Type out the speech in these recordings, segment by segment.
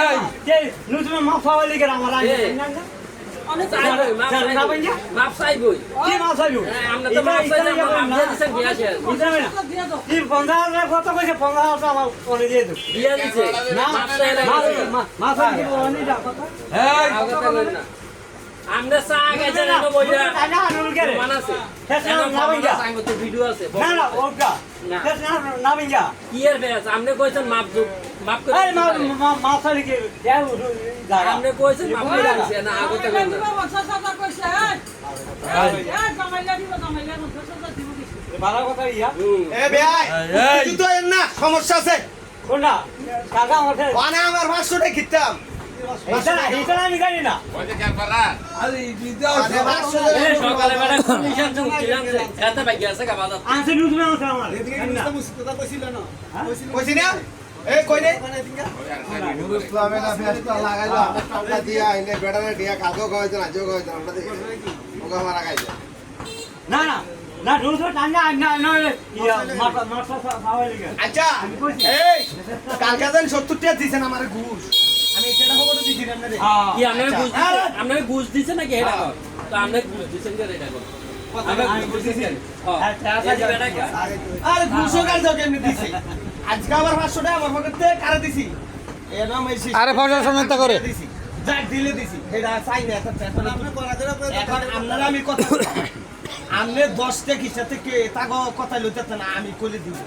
এই যে নতুন মাপ পাওয়া লিগে আমার আগে মাপ চাইবই কি মাপ চাইবো আমরা তো মাপ চাই না মাপ দিয়ে দিছেন বিয়া শেষ বুঝলাম না কি 50,000 কত কইছে 50,000 আমার করে দিয়ে দাও বিয়া দিছে না মাপ চাই না মাপ চাই বলনি যা কত এই আগে তো না আমরা চা গেছে না বইয়া না আনুল করে মানাছে ফেসনা না ভাইয়া সাঙ্গ তো ভিডিও আছে না না ওটা ফেসনা না ভাইয়া কি এর বেশ আপনি কইছেন মাপ করে এই মাপ চাই কি যাও জায়গা আপনি কইছেন মাপ করে দিছে না আগে তো না ভালো কথা ইয়া এ ভাই তুই তো এর না সমস্যা আছে কোনটা কাকা আমার মানে আমার 500 টাকা কিতাম এটা আমি জানি না এই সকালে বেলা কন্ডিশন তো কিলাম এত বাকি আছে কা বাজার আনছে নিউজ মে আছে আমার কইছি না এই কই নাই ইসলামে না ফেস্টা লাগাইলো আমরা টাকা দিয়া এনে বেড়ারে দিয়া কালকে কইছেন আজও কইছেন আমরা দেখি ওগা মারা গাইছে না না না রোজ টাঙ্গা না না ইয়া মাথা মাথা খাওয়া লাগে আচ্ছা এই কালকে দেন 70 টাকা দিছেন আমারে ঘুষ আমি এটা খবর দিছি না আপনাদের কি আপনি ঘুষ দিছেন নাকি এটা তো আপনি ঘুষ দিছেন যে এটা কর আমি বুঝিছি আরে ঘুষও কাল যাও কেমনে দিছি আজকে আবার 500 টাকা আমার পকেটে কারে দিছি এর নাম এই আরে ফসল সনাক্ত করে দিছি যাক দিলে দিছি এটা চাই না এটা এখন আপনি করা করে এখন আপনারা আমি কথা আমনে 10 টা কিসা থেকে তাগো কথা লইতে না আমি কইলে দিব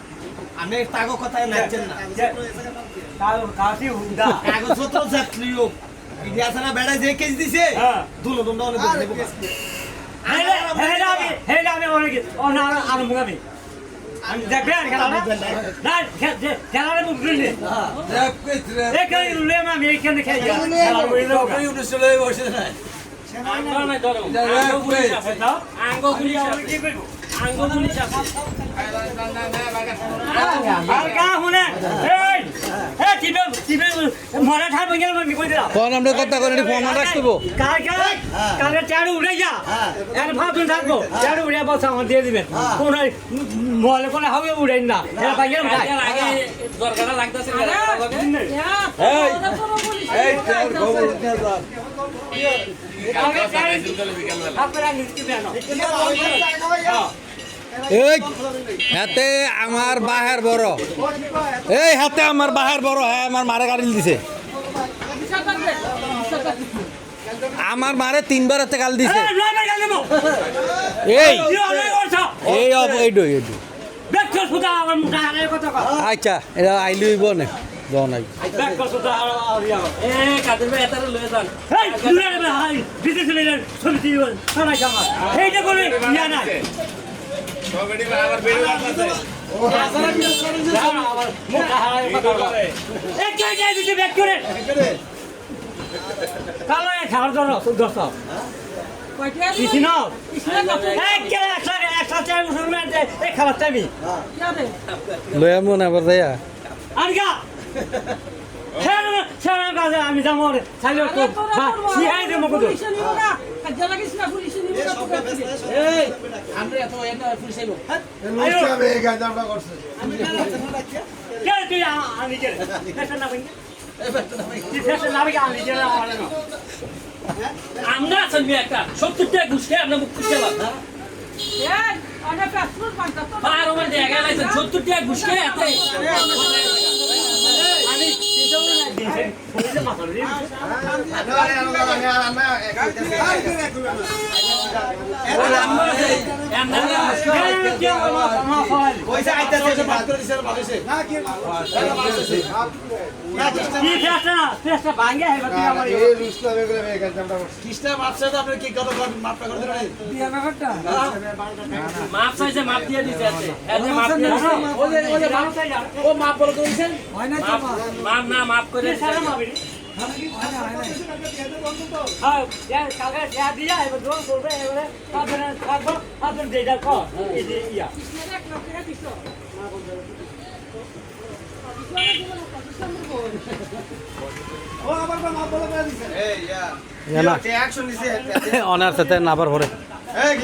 আমি তাগো কথায় নাচছেন না কাশি হুদা কাগজ পত্র জাতলিও ইডিয়াছনা বেড়া যে কেস দিছে দুনো দুনো অনেক দেব হেডা আমি অনেক আর মুগামি আমি দেখবে আর খেলা না খেলারে মুখ দিলে এই কই রুলে আমি এইখানে খেলা খেলা বইলে ওই উনিশলে বসে না আঙ্গো নাই ধরো আঙ্গো গুলি কি করব আঙ্গো গুলি আছে আর কা হুনে এই এই কিবে মরা ঠার বইলে আমি কই দিলাম ফোন আমরা কথা করে ফোন রাখবো কারে চাড়ু উড়ে যা এর ভাবুন থাকবো চাড়ু উড়ে বসা আমার দিয়ে দিবেন কোন মলে কোন হবে উড়েন না এর বাইরে ভাই আগে দরকারটা লাগতাছে এই তোর খবর নিয়ে যা আপনারা নিতে দেন এই হাতে আমার বাহের বড় এই হাতে আমার বাহের বড় হ্যাঁ আমার মারে গাড়ি দিছে আমার মারে 3 বার হাতে গাল দিছে এই এই এইডো বেকর ফুটা আমার মুখা আরে কথা কয় আচ্ছা এটা আইলইব না জন আই বেকর ফুটা আরিয়া এ কাদের ভাই এটারে লয়ে যান এই দুরে ভাই বিদেশে নিলেন সমিতি সারাই জামা এইটা করে ইয়া নাই কমেডি আবার ভিডিও আছে ও হাজার আমার মুখা হারায় কথা বলে এই কে কে দিতে বেক করে কালো খাবার জন্য দোস্ত কিছু না এই কে একটা চাই মুসলমান এই খাবার চাইবি লয়া মন আবার যায়া আনগা ছেড়ে কাজে আমি যাবো চাইলে তো শিখাই দেবো কত এই আমরা এত এটা পুলিশ আইবো ইসলামে এই গাঁজাটা করছে কে তুই আমি কে ফেশন না ভাই তুই ফেশন না ভাই আমি কে আমার না আমরা আছেন মি একটা 70 টাকা ঘুষ খেয়ে আমরা মুখ খুঁজে লাভ পার ওভার দিয়ে গেল 70 টাকা ঘুষ খেয়ে এত আমি চিন্তা করে না দিয়েছে বলে মাথা দিয়ে পয়সা আইতাছে বাদ করে দিছে ভালো হইছে না কি কি ফেসটা ভাঙে है बता আমার এই ইসলামে করে এই গাঁজাটা করছে কৃষ্ণ মাপছে তো আপনি কি কত মাপটা করতে পারেন বিয়া ব্যাপারটা মাপ চাইছে মাপ দিয়ে দিতে আছে এতে মাপ দিয়ে দিছে ওই ভালো চাই যা ও মাপ বলে কইছেন হয় না তো মাপ না মাপ করে সারা মাপি হ্যাঁ यार কালকে যা দিয়া এবার দোল করবে এবারে আপনারা থাকবো আপনারা যেটা কর এই যে ইয়া ও আবার মাপ বলে দিছে এই ইয়া না অ্যাকশন দিছে অনার সাথে নাবার পরে এই